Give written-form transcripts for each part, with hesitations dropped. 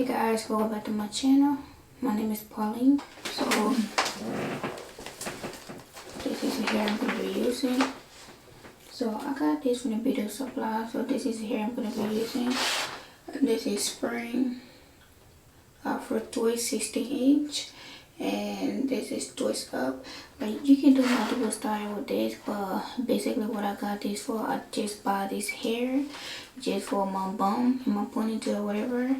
Hey guys, welcome back to my channel. My name is Pauline. So this is the hair I'm going to be using. So I got this from the beauty supply. So this is the hair I'm going to be using. And this is spring for twist 16 inch. And this is twist up. Like you can do multiple style with this, but basically what I got this for, I just buy this hair just for my bum and my ponytail or whatever.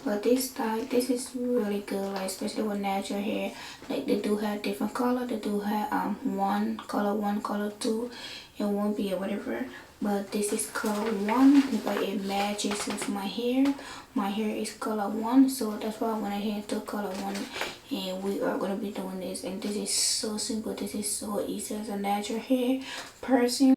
But this style, this is really good, like especially with natural hair. Like they do have different color. They do have one, color two, and one B or whatever. But this is color 1, but it matches with my hair. My hair is color 1, so that's why I went ahead and took color 1, and we are going to be doing this. And this is so simple. This is so easy as a natural hair person.